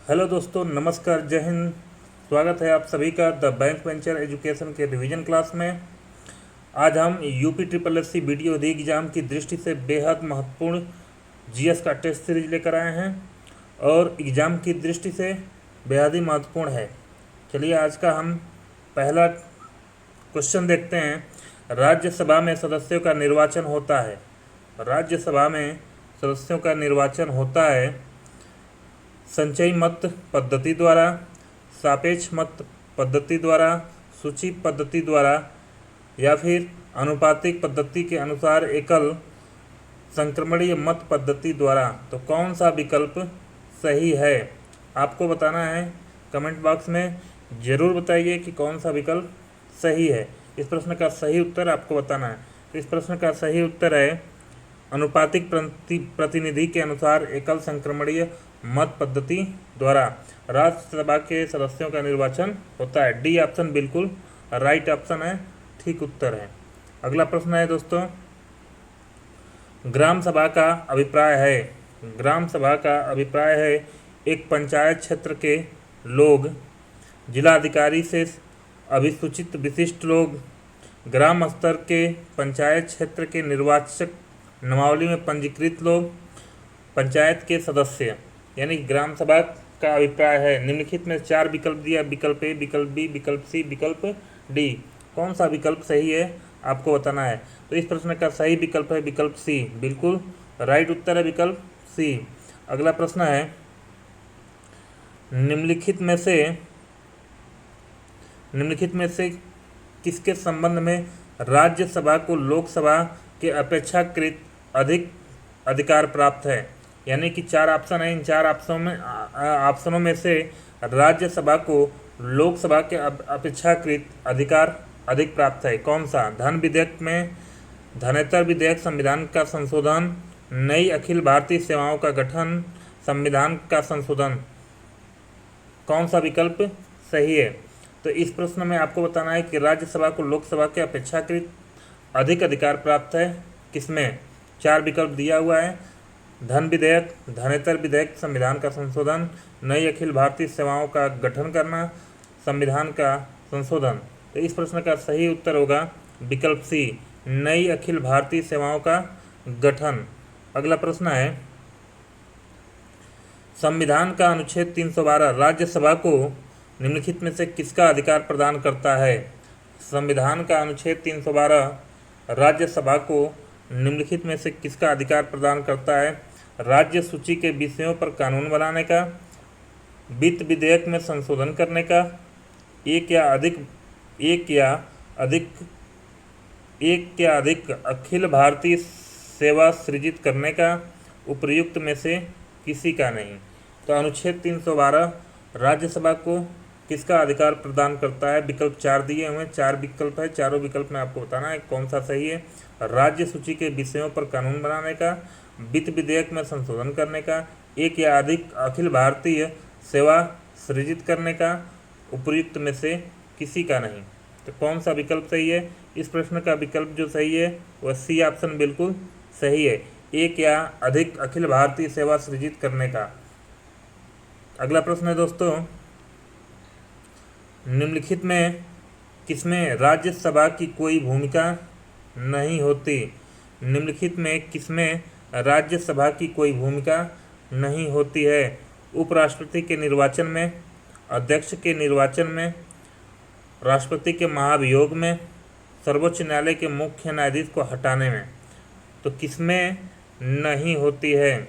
Hello दोस्तों, नमस्कार, जय हिंद। स्वागत है आप सभी का द बैंक वेंचर एजुकेशन के रिवीजन क्लास में। आज हम UP triple S C VDO re exam की दृष्टि से बेहद महत्वपूर्ण जीएस का टेस्ट सीरीज लेकर आए हैं और एग्ज़ाम की दृष्टि से बेहद ही महत्वपूर्ण है। चलिए आज का हम पहला क्वेश्चन देखते हैं। राज्यसभा में सदस्यों का निर्वाचन होता है। राज्यसभा में सदस्यों का निर्वाचन होता है संचयी मत पद्धति द्वारा, सापेक्ष मत पद्धति द्वारा, सूची पद्धति द्वारा या फिर अनुपातिक पद्धति के अनुसार एकल संक्रमणीय मत पद्धति द्वारा। तो कौन सा विकल्प सही है आपको बताना है। कमेंट बॉक्स में ज़रूर बताइए कि कौन सा विकल्प सही है। इस प्रश्न का सही उत्तर आपको बताना है। तो इस प्रश्न का सही उत्तर है अनुपातिक प्रतिनिधि के अनुसार एकल संक्रमणीय मत पद्धति द्वारा राज्यसभा के सदस्यों का निर्वाचन होता है। डी ऑप्शन बिल्कुल राइट ऑप्शन है, ठीक उत्तर है। अगला प्रश्न है दोस्तों, ग्राम सभा का अभिप्राय है। ग्राम सभा का अभिप्राय है एक पंचायत क्षेत्र के लोग, जिलाधिकारी से अभिसूचित विशिष्ट लोग, ग्राम स्तर के पंचायत क्षेत्र के निर्वाचक नामावली में पंजीकृत लोग, पंचायत के सदस्य। यानी ग्राम सभा का अभिप्राय है। निम्नलिखित में 4 विकल्प दिया, विकल्प ए, विकल्प बी, विकल्प सी, विकल्प डी। कौन सा विकल्प सही है आपको बताना है। तो इस प्रश्न का सही विकल्प है विकल्प सी, बिल्कुल राइट उत्तर है विकल्प सी। अगला प्रश्न है, निम्नलिखित में से किसके संबंध में राज्यसभा को लोकसभा के अपेक्षाकृत अधिक अधिकार प्राप्त है। यानी कि 4 ऑप्शन है, इन 4 ऑप्शनों में से राज्यसभा को लोकसभा के अपेक्षाकृत अधिकार अधिक प्राप्त है। कौन सा। धन विधेयक में, धनेतर विधेयक, संविधान का संशोधन, नई अखिल भारतीय सेवाओं का गठन, संविधान का संशोधन। कौन सा विकल्प सही है। तो इस प्रश्न में आपको बताना है कि राज्यसभा को लोकसभा के अपेक्षाकृत अधिक अधिकार प्राप्त है किसमें। 4 विकल्प दिया हुआ है, धन विधेयक, धनेतर विधेयक, संविधान का संशोधन, नई अखिल भारतीय सेवाओं का गठन करना, संविधान का संशोधन। तो इस प्रश्न का सही उत्तर होगा विकल्प सी, नई अखिल भारतीय सेवाओं का गठन। अगला प्रश्न है, संविधान का अनुच्छेद 312 राज्यसभा को निम्नलिखित में से किसका अधिकार प्रदान करता है। संविधान का अनुच्छेद 312 राज्यसभा को निम्नलिखित में से किसका अधिकार प्रदान करता है। राज्य सूची के विषयों पर कानून बनाने का, वित्त विधेयक में संशोधन करने का, एक या अधिक अखिल भारतीय सेवा सृजित करने का, उपर्युक्त में से किसी का नहीं। तो अनुच्छेद 312 राज्यसभा को किसका अधिकार प्रदान करता है। विकल्प 4 दिए हुए हैं, 4 विकल्प है, चारों विकल्प में आपको बताना है कौन सा सही है। राज्य सूची के विषयों पर कानून बनाने का, वित्त विधेयक में संशोधन करने का, एक या अधिक अखिल भारतीय सेवा सृजित करने का, उपर्युक्त में से किसी का नहीं। तो कौन सा विकल्प सही है। इस प्रश्न का विकल्प जो सही है वह सी ऑप्शन बिल्कुल सही है, एक या अधिक अखिल भारतीय सेवा सृजित करने का। अगला प्रश्न है दोस्तों, निम्नलिखित में किसमें राज्यसभा की कोई भूमिका नहीं होती। निम्नलिखित में किसमें राज्यसभा की कोई भूमिका नहीं होती है। उपराष्ट्रपति के निर्वाचन में, अध्यक्ष के निर्वाचन में, राष्ट्रपति के महाभियोग में, सर्वोच्च न्यायालय के मुख्य न्यायाधीश को हटाने में। तो किसमें नहीं होती है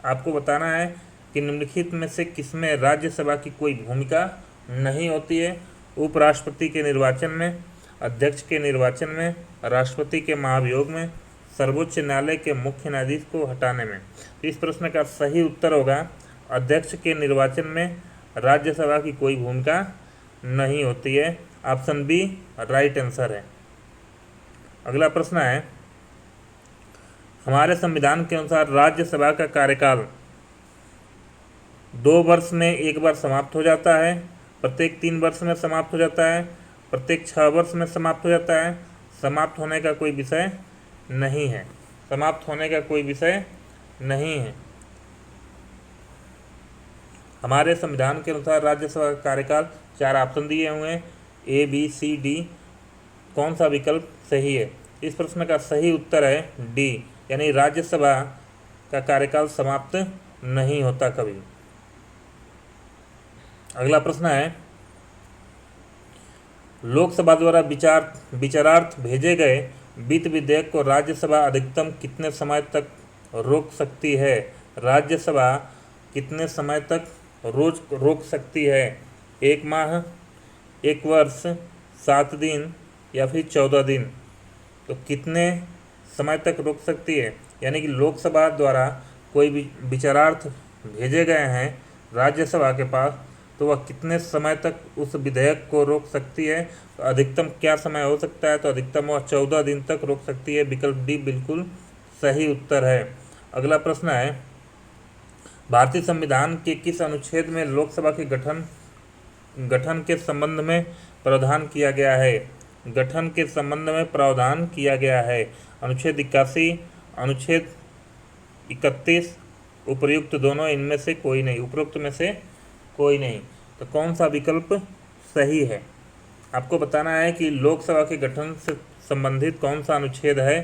आपको बताना है कि निम्नलिखित में से किसमें राज्यसभा की कोई भूमिका नहीं होती है। उपराष्ट्रपति के निर्वाचन में, अध्यक्ष के निर्वाचन में, राष्ट्रपति के महाभियोग में, सर्वोच्च न्यायालय के मुख्य न्यायाधीश को हटाने में। तो इस प्रश्न का सही उत्तर होगा अध्यक्ष के निर्वाचन में राज्यसभा की कोई भूमिका नहीं होती है। ऑप्शन बी राइट आंसर है। अगला प्रश्न है, हमारे संविधान के अनुसार राज्यसभा का कार्यकाल 2 वर्ष में एक बार समाप्त हो जाता है, प्रत्येक 3 वर्ष में समाप्त हो जाता है, प्रत्येक 6 वर्ष में समाप्त हो जाता है, समाप्त होने का कोई विषय नहीं है। समाप्त होने का कोई विषय नहीं है। हमारे संविधान के अनुसार राज्यसभा का कार्यकाल 4 ऑप्शन दिए हुए हैं, A, B, C, D। कौन सा विकल्प सही है? इस प्रश्न का सही उत्तर है डी, यानी राज्यसभा का कार्यकाल समाप्त नहीं होता कभी। अगला प्रश्न है, लोकसभा द्वारा विचारार्थ भेजे गए वित्त विधेयक को राज्यसभा अधिकतम कितने समय तक रोक सकती है? राज्यसभा कितने समय तक रोक सकती है? 1 माह, 1 वर्ष, 7 दिन या फिर 14 दिन? तो कितने समय तक रोक सकती है? यानी कि लोकसभा द्वारा कोई भी विचारार्थ भेजे गए हैं राज्यसभा के पास, तो वह कितने समय तक उस विधेयक को रोक सकती है? तो अधिकतम क्या समय हो सकता है? तो अधिकतम वह 14 दिन तक रोक सकती है। विकल्प डी बिल्कुल सही उत्तर है। अगला प्रश्न है, भारतीय संविधान के किस अनुच्छेद में लोकसभा के गठन के संबंध में प्रावधान किया गया है? गठन के संबंध में प्रावधान किया गया है। अनुच्छेद 81, अनुच्छेद 31, उपर्युक्त दोनों, इनमें से कोई नहीं, उपरोक्त में से कोई नहीं। तो कौन सा विकल्प सही है? आपको बताना है कि लोकसभा के गठन से संबंधित कौन सा अनुच्छेद है।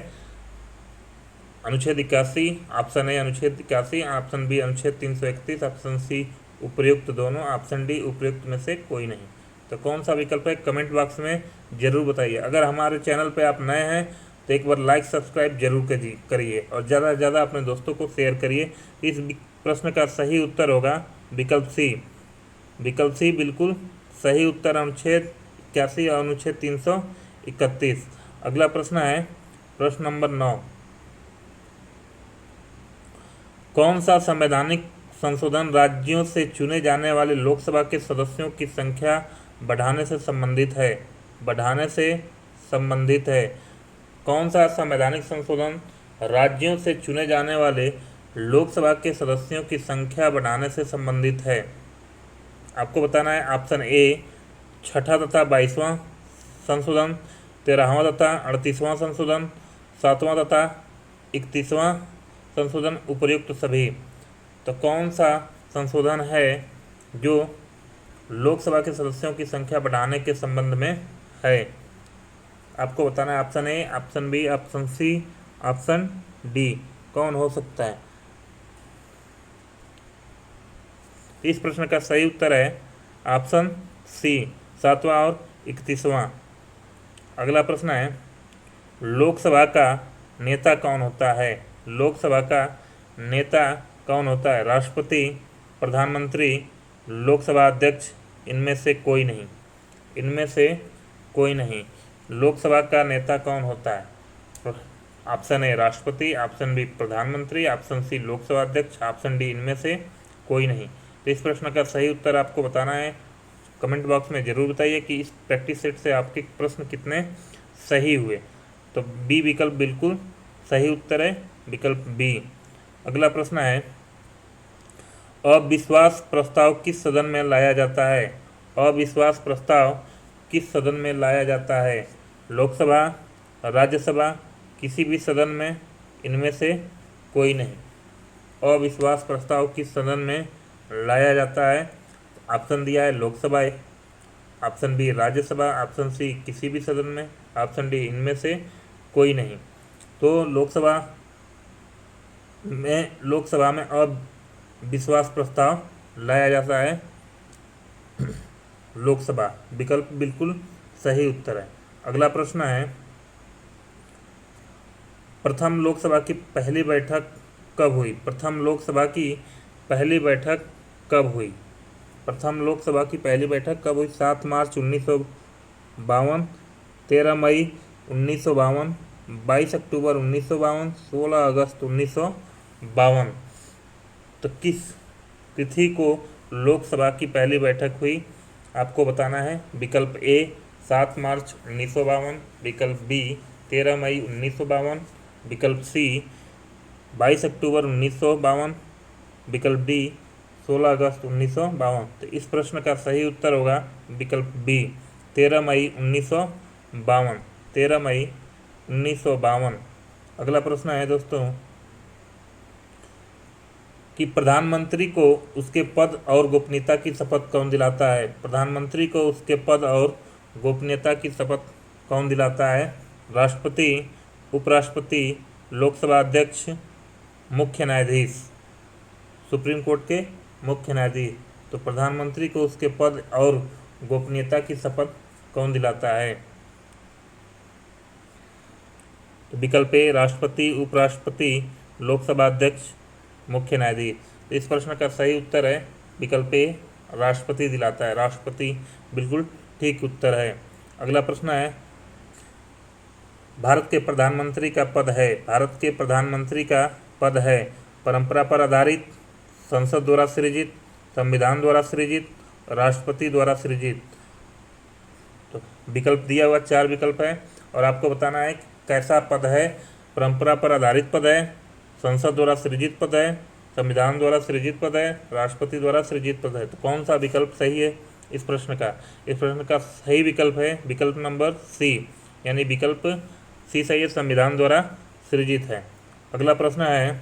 अनुच्छेद 81, ऑप्शन ए अनुच्छेद 81, ऑप्शन बी अनुच्छेद 331, ऑप्शन सी उपर्युक्त दोनों, ऑप्शन डी उपर्युक्त में से कोई नहीं। तो कौन सा विकल्प है? कमेंट बॉक्स में जरूर बताइए। अगर हमारे चैनल पर आप नए हैं तो एक बार लाइक सब्सक्राइब जरूर करिए और ज़्यादा से ज़्यादा अपने दोस्तों को शेयर करिए। इस प्रश्न का सही उत्तर होगा विकल्प सी। विकल्प सी बिल्कुल सही उत्तर, अनुच्छेद 81 और अनुच्छेद 331। अगला प्रश्न है प्रश्न नंबर 9, कौन सा संवैधानिक संशोधन राज्यों से चुने जाने वाले लोकसभा के सदस्यों की संख्या बढ़ाने से संबंधित है? बढ़ाने से संबंधित है। कौन सा संवैधानिक संशोधन राज्यों से चुने जाने वाले लोकसभा के सदस्यों की संख्या बढ़ाने से संबंधित है? आपको बताना है ऑप्शन ए 6ठा तथा 22वां संशोधन, 13वां तथा 38वां संशोधन, 7वां तथा 31वां संशोधन, उपर्युक्त सभी। तो कौन सा संशोधन है जो लोकसभा के सदस्यों की संख्या बढ़ाने के संबंध में है? आपको बताना है option A, option B, option C, option D. कौन हो सकता है? इस प्रश्न का सही उत्तर है ऑप्शन सी, 7वां और 31वां। अगला प्रश्न है, लोकसभा का नेता कौन होता है? लोकसभा का नेता कौन होता है? राष्ट्रपति, प्रधानमंत्री, लोकसभा अध्यक्ष, इनमें से कोई नहीं। इनमें से कोई नहीं। लोकसभा का नेता कौन होता है? ऑप्शन ए राष्ट्रपति, ऑप्शन बी प्रधानमंत्री, ऑप्शन सी लोकसभा अध्यक्ष, ऑप्शन डी इनमें से कोई नहीं। तो इस प्रश्न का सही उत्तर आपको बताना है। कमेंट बॉक्स में ज़रूर बताइए कि इस प्रैक्टिस सेट से आपके प्रश्न कितने सही हुए। तो बी विकल्प बिल्कुल सही उत्तर है, विकल्प बी। अगला प्रश्न है, अविश्वास प्रस्ताव किस सदन में लाया जाता है? अविश्वास प्रस्ताव किस सदन में लाया जाता है? लोकसभा, राज्यसभा, किसी भी सदन में, इनमें से कोई नहीं। अविश्वास प्रस्ताव किस सदन में लाया जाता है? ऑप्शन दिया है Lok Sabha, option B Rajya Sabha, option C किसी भी सदन में, ऑप्शन डी इनमें से कोई नहीं। तो लोकसभा में अविश्वास प्रस्ताव लाया जाता है लोकसभा, विकल्प बिल्कुल सही उत्तर है। अगला प्रश्न है, प्रथम लोकसभा की पहली बैठक कब हुई? प्रथम लोकसभा की पहली बैठक कब हुई? प्रथम लोकसभा की पहली बैठक कब हुई? 7 मार्च 1952, 13 मई 1952, 22 अक्टूबर 1952, 16 अगस्त 1952। तो किस तिथि को लोकसभा की पहली बैठक हुई? आपको बताना है। विकल्प ए 7 मार्च 1952, विकल्प बी 13 मई 1952, विकल्प सी 22 अक्टूबर 1952, विकल्प डी 16 अगस्त 1952। तो इस प्रश्न का सही उत्तर होगा विकल्प बी 13 मई 1952, 13 मई 1952। अगला प्रश्न है दोस्तों, कि प्रधानमंत्री को उसके पद और गोपनीयता की शपथ कौन दिलाता है? प्रधानमंत्री को उसके पद और गोपनीयता की शपथ कौन दिलाता है? राष्ट्रपति, उपराष्ट्रपति, लोकसभा अध्यक्ष, मुख्य न्यायाधीश, सुप्रीम कोर्ट के मुख्य न्यायाधीश। तो प्रधानमंत्री को उसके पद और गोपनीयता की शपथ कौन दिलाता है? तो विकल्प ए राष्ट्रपति, उपराष्ट्रपति, लोकसभा अध्यक्ष, मुख्य न्यायाधीश। तो इस प्रश्न का सही उत्तर है विकल्प ए राष्ट्रपति दिलाता है। राष्ट्रपति बिल्कुल ठीक उत्तर है। अगला प्रश्न है, भारत के प्रधानमंत्री का पद है, भारत के प्रधानमंत्री का पद है परंपरा पर आधारित, संसद द्वारा सृजित, संविधान द्वारा सृजित, राष्ट्रपति द्वारा सृजित। तो विकल्प दिया हुआ 4 विकल्प है और आपको बताना है कैसा पद है। परंपरा पर आधारित पद है, संसद द्वारा सृजित पद है, संविधान द्वारा सृजित पद है, राष्ट्रपति द्वारा सृजित पद है। तो कौन सा विकल्प सही है इस प्रश्न का? इस प्रश्न का सही विकल्प है विकल्प नंबर सी, यानी विकल्प सी सही है, संविधान द्वारा सृजित है। अगला प्रश्न है,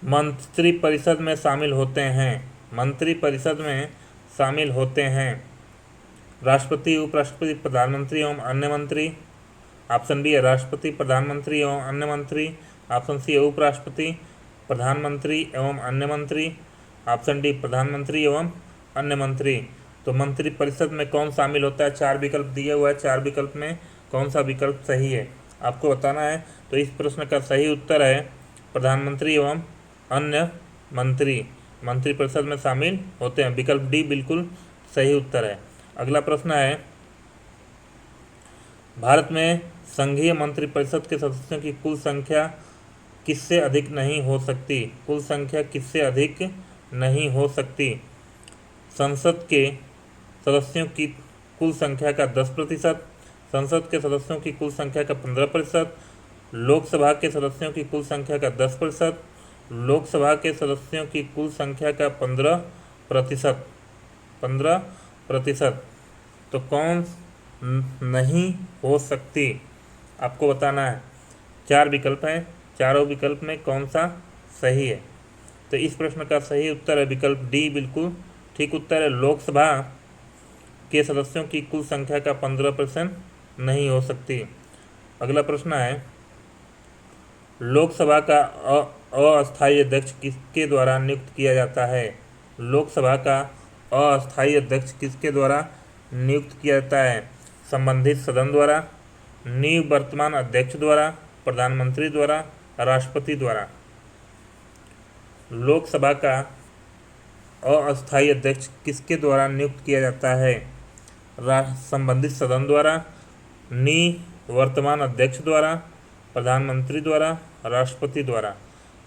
मंत्री परिषद में शामिल होते हैं, मंत्री परिषद में शामिल होते हैं राष्ट्रपति, उपराष्ट्रपति, प्रधानमंत्री एवं अन्य मंत्री। ऑप्शन बी है राष्ट्रपति, प्रधानमंत्री एवं अन्य मंत्री। ऑप्शन सी है उपराष्ट्रपति, प्रधानमंत्री एवं अन्य मंत्री। ऑप्शन डी प्रधानमंत्री एवं अन्य मंत्री। तो मंत्री परिषद में कौन शामिल होता है? 4 विकल्प दिए हुआ है, 4 विकल्प में कौन सा विकल्प सही है आपको बताना है। तो इस प्रश्न का सही उत्तर है प्रधानमंत्री एवं अन्य मंत्री, मंत्री परिषद में शामिल होते हैं। विकल्प डी बिल्कुल सही उत्तर है। अगला प्रश्न है, भारत में संघीय मंत्रिपरिषद के सदस्यों की कुल संख्या किससे अधिक नहीं हो सकती? कुल संख्या किससे अधिक नहीं हो सकती? संसद के सदस्यों की कुल संख्या का 10%, संसद के सदस्यों की कुल संख्या का 15%, लोकसभा के सदस्यों की कुल संख्या का 10%, लोकसभा के सदस्यों की कुल संख्या का 15%। 15%। तो कौन नहीं हो सकती आपको बताना है। 4 विकल्प हैं, चारों विकल्प में कौन सा सही है? तो इस प्रश्न का सही उत्तर है विकल्प डी बिल्कुल ठीक उत्तर है। लोकसभा के सदस्यों की कुल संख्या का 15% नहीं हो सकती। अगला प्रश्न है, लोकसभा का अस्थायी अध्यक्ष किसके द्वारा नियुक्त किया जाता है? लोकसभा का अस्थायी अध्यक्ष किसके द्वारा नियुक्त किया जाता है? संबंधित सदन द्वारा, निवर्तमान अध्यक्ष द्वारा, प्रधानमंत्री द्वारा, राष्ट्रपति द्वारा। लोकसभा का अस्थायी अध्यक्ष किसके द्वारा नियुक्त किया जाता है? संबंधित सदन द्वारा, निवर्तमान अध्यक्ष द्वारा, प्रधानमंत्री द्वारा, राष्ट्रपति द्वारा।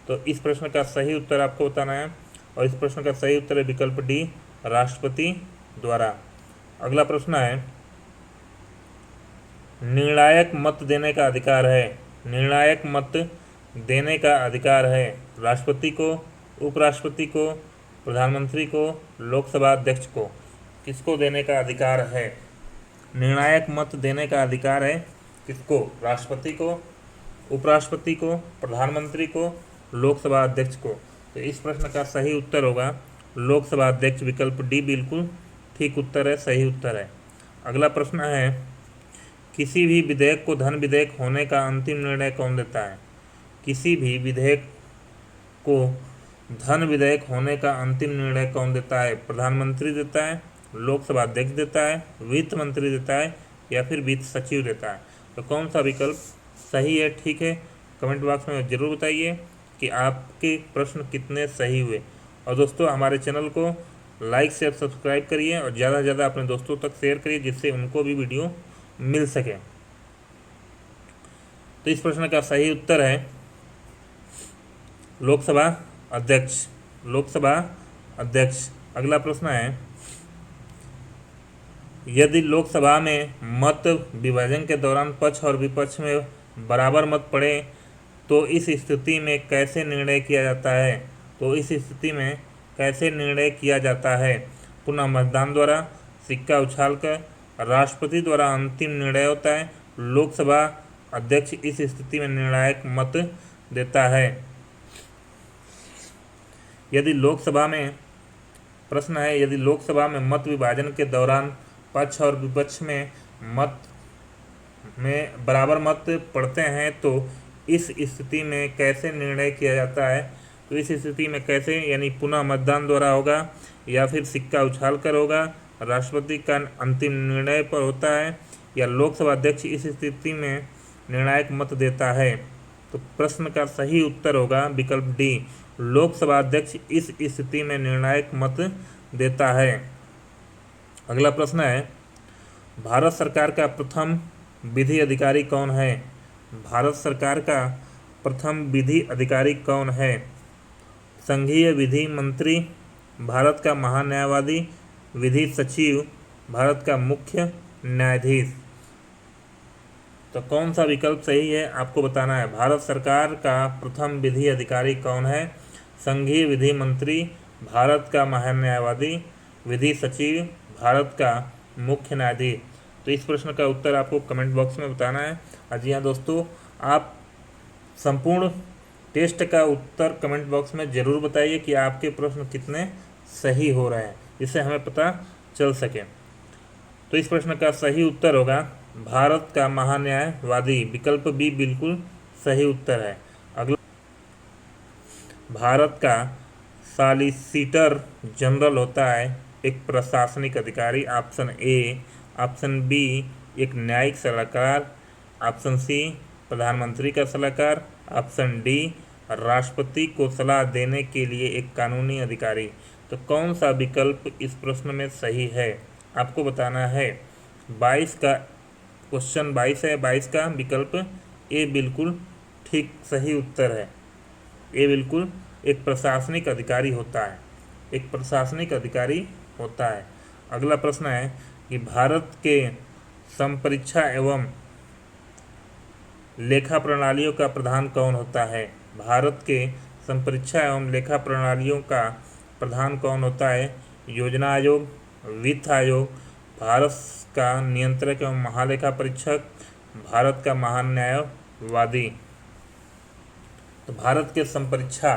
तो इस प्रश्न का सही उत्तर आपको बताना है और इस प्रश्न का सही उत्तर है विकल्प डी राष्ट्रपति द्वारा। अगला प्रश्न है, निर्णायक मत देने का अधिकार है, निर्णायक मत देने का अधिकार है राष्ट्रपति को, उपराष्ट्रपति को, प्रधानमंत्री को, लोकसभा अध्यक्ष को। किसको देने का अधिकार है? निर्णायक मत देने का अधिकार है किसको? राष्ट्रपति को, उपराष्ट्रपति को, प्रधानमंत्री को, लोकसभा अध्यक्ष को। तो इस प्रश्न का सही उत्तर होगा लोकसभा अध्यक्ष, विकल्प डी बिल्कुल ठीक उत्तर है, सही उत्तर है। अगला प्रश्न है, किसी भी विधेयक को धन विधेयक होने का अंतिम निर्णय कौन देता है? किसी भी विधेयक को धन विधेयक होने का अंतिम निर्णय कौन देता है? प्रधानमंत्री देता है, लोकसभा अध्यक्ष देता है, वित्त मंत्री देता है या फिर वित्त सचिव देता है। तो कौन सा विकल्प सही है, ठीक है? कमेंट बॉक्स में ज़रूर बताइए कि आपके प्रश्न कितने सही हुए। और दोस्तों हमारे चैनल को लाइक शेयर सब्सक्राइब करिए और ज़्यादा से ज़्यादा अपने दोस्तों तक शेयर करिए जिससे उनको भी वीडियो मिल सके। तो इस प्रश्न का सही उत्तर है लोकसभा अध्यक्ष, लोकसभा अध्यक्ष। अगला प्रश्न है, यदि लोकसभा में मत विभाजन के दौरान पक्ष और विपक्ष में बराबर मत पड़े तो इस स्थिति में कैसे निर्णय किया जाता है? तो इस स्थिति में कैसे निर्णय किया जाता है? पुनः मतदान द्वारा, सिक्का उछालकर, राष्ट्रपति द्वारा अंतिम निर्णय होता है, लोकसभा अध्यक्ष इस स्थिति में निर्णायक मत देता है। यदि लोकसभा में प्रश्न है, यदि लोकसभा में मत विभाजन के दौरान पक्ष और विपक्ष में बराबर मत पड़ते हैं तो इस स्थिति में कैसे निर्णय किया जाता है? तो इस स्थिति में कैसे, यानी पुनः मतदान द्वारा होगा या फिर सिक्का उछाल कर होगा, राष्ट्रपति का अंतिम निर्णय पर होता है या लोकसभा अध्यक्ष इस स्थिति में निर्णायक मत देता है? तो प्रश्न का सही उत्तर होगा विकल्प डी, लोकसभा अध्यक्ष इस स्थिति में निर्णायक मत देता है। अगला प्रश्न है, भारत सरकार का प्रथम विधि अधिकारी कौन है? भारत सरकार का प्रथम विधि अधिकारी कौन है? संघीय विधि मंत्री, भारत का महान्यायवादी, विधि सचिव, भारत का मुख्य न्यायाधीश। तो कौन सा विकल्प सही है आपको बताना है। भारत सरकार का प्रथम विधि अधिकारी कौन है? संघीय विधि मंत्री, भारत का महान्यायवादी, विधि सचिव, भारत का मुख्य न्यायाधीश। तो इस प्रश्न का उत्तर आपको कमेंट बॉक्स में बताना है। जी हाँ दोस्तों, आप संपूर्ण टेस्ट का उत्तर कमेंट बॉक्स में ज़रूर बताइए कि आपके प्रश्न कितने सही हो रहे हैं, जिससे हमें पता चल सके। तो इस प्रश्न का सही उत्तर होगा भारत का महान्यायवादी, विकल्प बी बिल्कुल सही उत्तर है। अगला, भारत का सॉलिसिटर जनरल होता है एक प्रशासनिक अधिकारी, ऑप्शन ए। ऑप्शन बी एक न्यायिक सलाहकार, ऑप्शन सी प्रधानमंत्री का सलाहकार, ऑप्शन डी राष्ट्रपति को सलाह देने के लिए एक कानूनी अधिकारी। तो कौन सा विकल्प इस प्रश्न में सही है आपको बताना है। 22 का क्वेश्चन 22 है, 22 का विकल्प ए बिल्कुल ठीक सही उत्तर है। ए बिल्कुल एक प्रशासनिक अधिकारी होता है, एक प्रशासनिक अधिकारी होता है। अगला प्रश्न है कि भारत के संपरीक्षा एवं लेखा प्रणालियों का प्रधान कौन होता है? भारत के संपरीक्षा एवं लेखा प्रणालियों का प्रधान कौन होता है? योजना आयोग, वित्त आयोग, भारत का नियंत्रक एवं महालेखा परीक्षक, भारत का महान्यायवादी। तो भारत के संपरीक्षा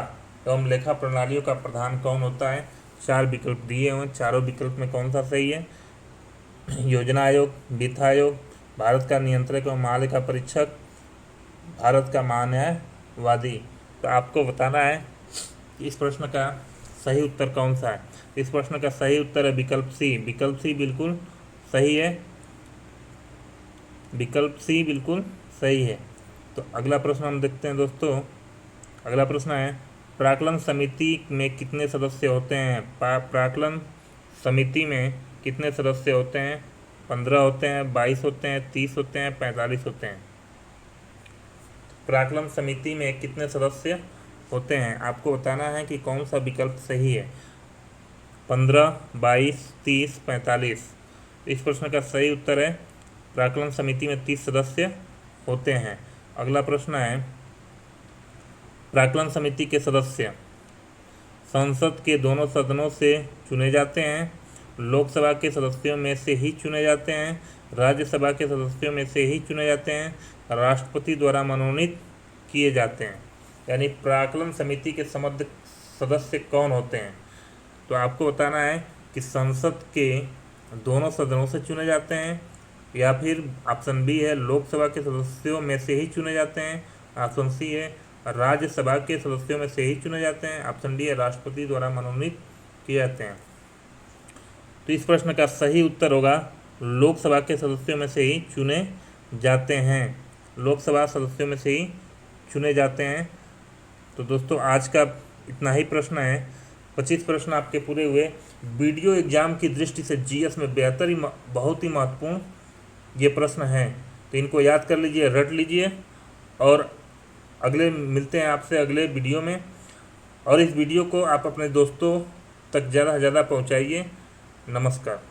एवं लेखा प्रणालियों का प्रधान कौन होता है? 4 विकल्प दिए हुए, चारों विकल्प में कौन सा सही है? योजना आयोग, वित्त आयोग, भारत का नियंत्रक एवं महालेखा परीक्षक, भारत का महान्यायवादी। तो आपको बताना है कि इस प्रश्न का सही उत्तर कौन सा है। इस प्रश्न का सही उत्तर है विकल्प सी। विकल्प सी बिल्कुल सही है, विकल्प सी बिल्कुल सही है। तो अगला प्रश्न हम देखते हैं दोस्तों। अगला प्रश्न है, प्राक्कलन समिति में कितने सदस्य होते हैं? प्राक्कलन समिति में कितने सदस्य होते हैं? 15 होते हैं, 22 होते हैं, 30 होते हैं, 45 होते हैं। प्राक्कलन समिति में कितने सदस्य होते हैं आपको बताना है कि कौन सा विकल्प सही है। 15, 22, 30, 45। इस प्रश्न का सही उत्तर है प्राक्कलन समिति में 30 सदस्य होते हैं। अगला प्रश्न है, प्राक्कलन समिति के सदस्य संसद के दोनों सदनों से चुने जाते हैं, लोकसभा के सदस्यों में से ही चुने जाते हैं, राज्यसभा के सदस्यों में से ही चुने जाते हैं, राष्ट्रपति द्वारा मनोनीत किए जाते हैं। यानी प्राक्कलन समिति के सदस्य कौन होते हैं? तो आपको बताना है कि संसद के दोनों सदनों से चुने जाते हैं, या फिर ऑप्शन बी है लोकसभा के सदस्यों में से ही चुने जाते हैं, ऑप्शन सी है राज्यसभा के सदस्यों में से ही चुने जाते हैं, ऑप्शन डी है राष्ट्रपति द्वारा मनोनीत किए जाते हैं। तो इस प्रश्न का सही उत्तर होगा लोकसभा के सदस्यों में से ही चुने जाते हैं, लोकसभा सदस्यों में से ही चुने जाते हैं। तो दोस्तों आज का इतना ही प्रश्न है, 25 प्रश्न आपके पूरे हुए। वीडियो एग्जाम की दृष्टि से जीएस में बेहतर ही बहुत ही महत्वपूर्ण ये प्रश्न हैं, तो इनको याद कर लीजिए, रट लीजिए, और अगले मिलते हैं आपसे अगले वीडियो में। और इस वीडियो को आप अपने दोस्तों तक ज़्यादा से ज़्यादा पहुँचाइए। नमस्कार।